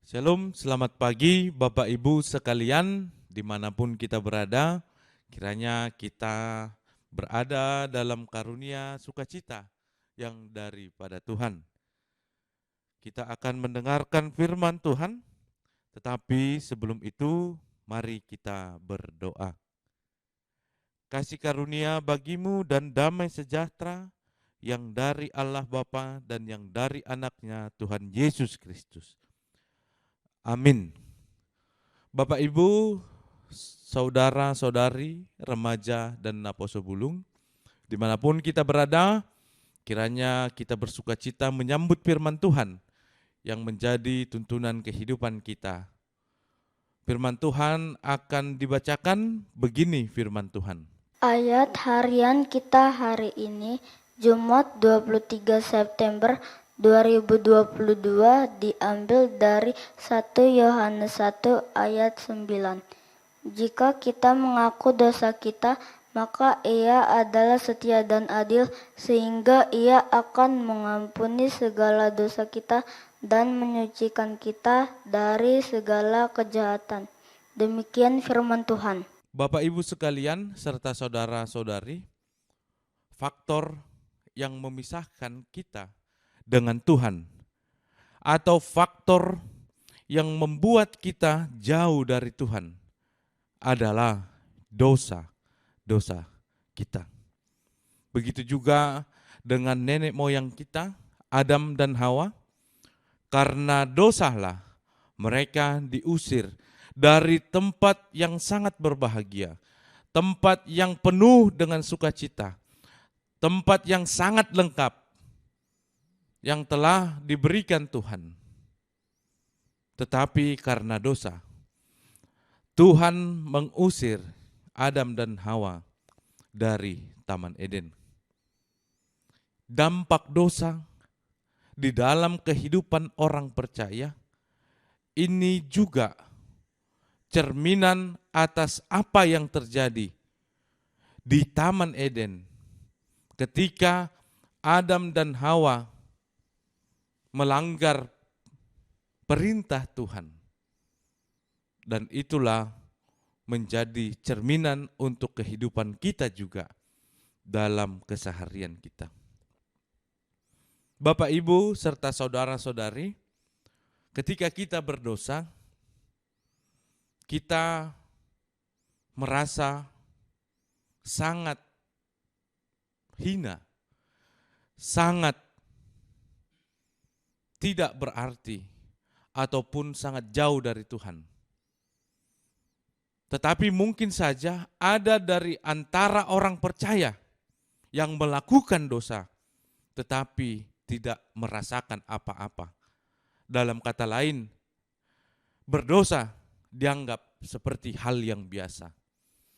Shalom, selamat pagi Bapak Ibu sekalian, dimanapun kita berada, kiranya kita berada dalam karunia sukacita yang daripada Tuhan. Kita akan mendengarkan firman Tuhan, tetapi sebelum itu mari kita berdoa. Kasih karunia bagimu dan damai sejahtera yang dari Allah Bapa dan yang dari anaknya Tuhan Yesus Kristus. Amin. Bapak Ibu, saudara-saudari, remaja dan naposo bulung, dimanapun kita berada, kiranya kita bersuka cita menyambut firman Tuhan yang menjadi tuntunan kehidupan kita. Firman Tuhan akan dibacakan begini firman Tuhan. Ayat harian kita hari ini, Jumat 23 September 2022, diambil dari 1 Yohanes 1 ayat 9. Jika kita mengaku dosa kita, maka Ia adalah setia dan adil, sehingga Ia akan mengampuni segala dosa kita dan menyucikan kita dari segala kejahatan. Demikian firman Tuhan. Bapak Ibu sekalian serta saudara-saudari, faktor yang memisahkan kita dengan Tuhan atau faktor yang membuat kita jauh dari Tuhan adalah dosa kita. Begitu juga dengan nenek moyang kita, Adam dan Hawa, karena dosalah mereka diusir dari tempat yang sangat berbahagia, tempat yang penuh dengan sukacita, tempat yang sangat lengkap yang telah diberikan Tuhan. Tetapi karena dosa, Tuhan mengusir Adam dan Hawa dari Taman Eden. Dampak dosa di dalam kehidupan orang percaya ini juga cerminan atas apa yang terjadi di Taman Eden ketika Adam dan Hawa melanggar perintah Tuhan. Dan itulah menjadi cerminan untuk kehidupan kita juga dalam keseharian kita. Bapak, Ibu, serta saudara-saudari, ketika kita berdosa, kita merasa sangat hina, sangat tidak berarti, ataupun sangat jauh dari Tuhan. Tetapi mungkin saja ada dari antara orang percaya yang melakukan dosa, tetapi tidak merasakan apa-apa. Dalam kata lain, berdosa dianggap seperti hal yang biasa.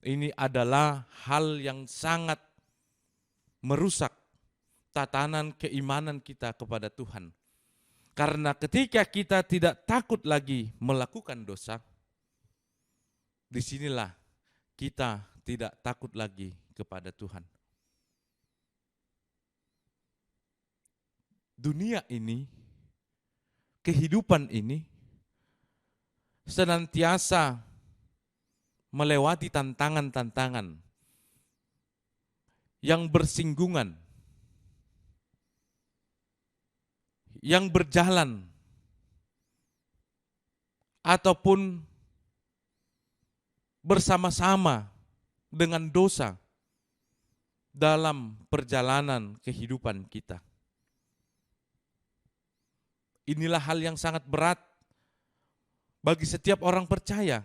Ini adalah hal yang sangat merusak tatanan keimanan kita kepada Tuhan. Karena ketika kita tidak takut lagi melakukan dosa, disinilah kita tidak takut lagi kepada Tuhan. Dunia ini, kehidupan ini, senantiasa melewati tantangan-tantangan yang bersinggungan, yang berjalan, ataupun bersama-sama dengan dosa dalam perjalanan kehidupan kita. Inilah hal yang sangat berat bagi setiap orang percaya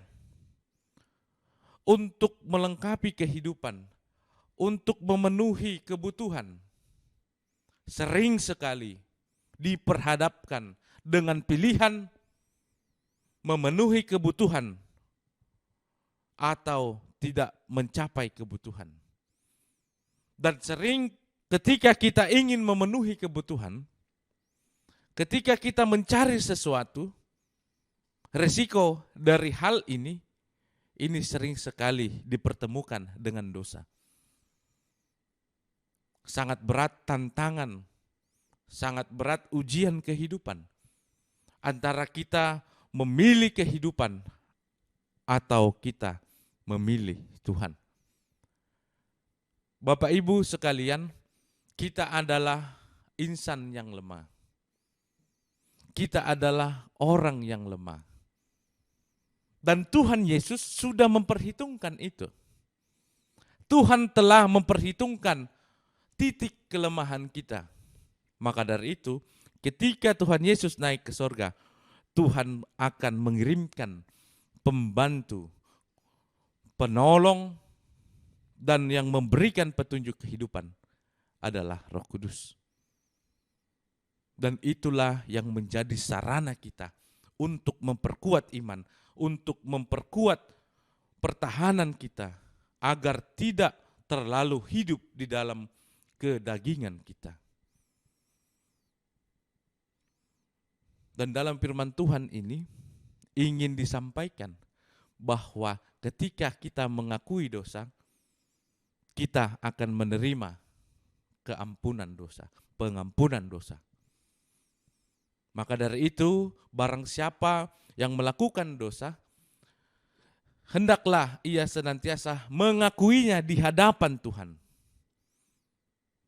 untuk melengkapi kehidupan, untuk memenuhi kebutuhan. Sering sekali diperhadapkan dengan pilihan memenuhi kebutuhan atau tidak mencapai kebutuhan. Dan sering ketika kita ingin memenuhi kebutuhan, ketika kita mencari sesuatu, resiko dari hal ini sering sekali dipertemukan dengan dosa. Sangat berat tantangan, sangat berat ujian kehidupan. Antara kita memilih kehidupan atau kita memilih Tuhan. Bapak Ibu sekalian, kita adalah insan yang lemah. Kita adalah orang yang lemah. Dan Tuhan Yesus sudah memperhitungkan itu. Tuhan telah memperhitungkan titik kelemahan kita. Maka dari itu, ketika Tuhan Yesus naik ke sorga, Tuhan akan mengirimkan pembantu, penolong, dan yang memberikan petunjuk kehidupan adalah Roh Kudus. Dan itulah yang menjadi sarana kita untuk memperkuat iman, untuk memperkuat pertahanan kita, agar tidak terlalu hidup di dalam kedagingan kita. Dan dalam firman Tuhan ini ingin disampaikan bahwa ketika kita mengakui dosa, kita akan menerima keampunan dosa, pengampunan dosa. Maka dari itu, barang siapa yang melakukan dosa, hendaklah ia senantiasa mengakuinya di hadapan Tuhan.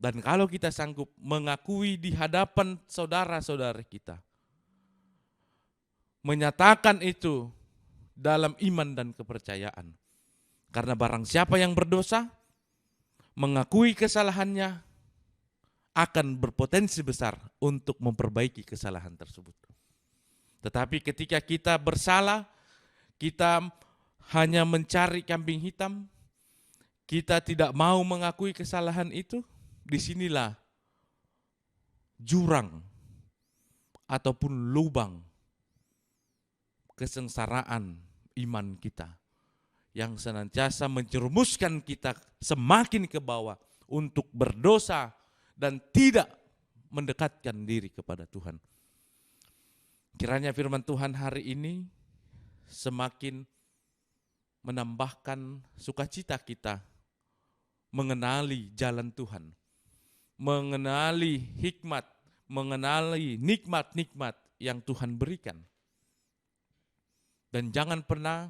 Dan kalau kita sanggup mengakui di hadapan saudara-saudara kita, menyatakan itu dalam iman dan kepercayaan. Karena barang siapa yang berdosa, mengakui kesalahannya akan berpotensi besar untuk memperbaiki kesalahan tersebut. Tetapi ketika kita bersalah, kita hanya mencari kambing hitam, kita tidak mau mengakui kesalahan itu, disinilah jurang ataupun lubang kesengsaraan iman kita yang senantiasa menjerumuskan kita semakin ke bawah untuk berdosa dan tidak mendekatkan diri kepada Tuhan. Kiranya firman Tuhan hari ini semakin menambahkan sukacita kita mengenali jalan Tuhan, mengenali hikmat, mengenali nikmat-nikmat yang Tuhan berikan. Dan jangan pernah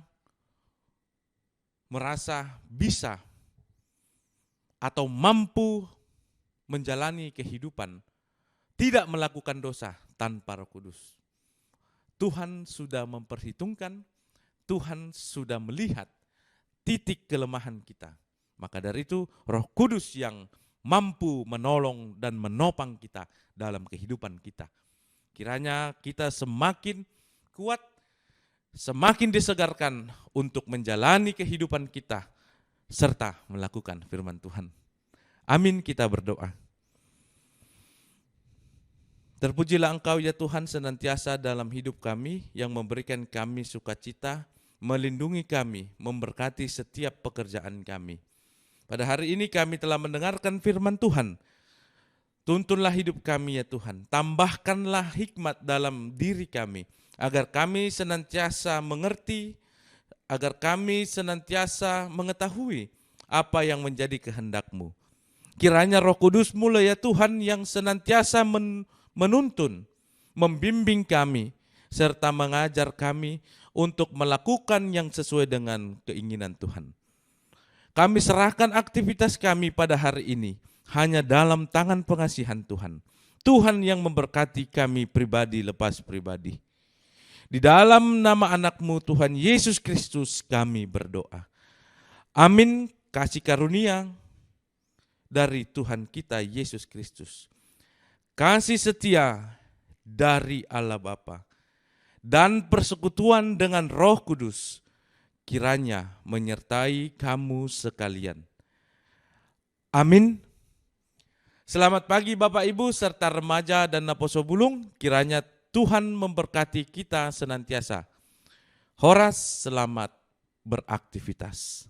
merasa bisa atau mampu menjalani kehidupan tidak melakukan dosa tanpa Roh Kudus. Tuhan sudah memperhitungkan, Tuhan sudah melihat titik kelemahan kita. Maka dari itu Roh Kudus yang mampu menolong dan menopang kita dalam kehidupan kita. Kiranya kita semakin kuat, semakin disegarkan untuk menjalani kehidupan kita serta melakukan firman Tuhan. Amin, kita berdoa. Terpujilah Engkau ya Tuhan senantiasa dalam hidup kami yang memberikan kami sukacita, melindungi kami, memberkati setiap pekerjaan kami. Pada hari ini kami telah mendengarkan firman Tuhan. Tuntunlah hidup kami ya Tuhan, tambahkanlah hikmat dalam diri kami, agar kami senantiasa mengerti, agar kami senantiasa mengetahui apa yang menjadi kehendak-Mu. Kiranya Roh Kudus-Mu ya Tuhan yang senantiasa menuntun, membimbing kami, serta mengajar kami untuk melakukan yang sesuai dengan keinginan Tuhan. Kami serahkan aktivitas kami pada hari ini hanya dalam tangan pengasihan Tuhan. Tuhan yang memberkati kami pribadi lepas pribadi. Di dalam nama anak-Mu Tuhan Yesus Kristus kami berdoa. Amin. Kasih karunia dari Tuhan kita Yesus Kristus, kasih setia dari Allah Bapa, dan persekutuan dengan Roh Kudus kiranya menyertai kamu sekalian. Amin. Selamat pagi Bapak Ibu serta remaja dan Naposo Bulung, kiranya Tuhan memberkati kita senantiasa. Horas, selamat beraktivitas.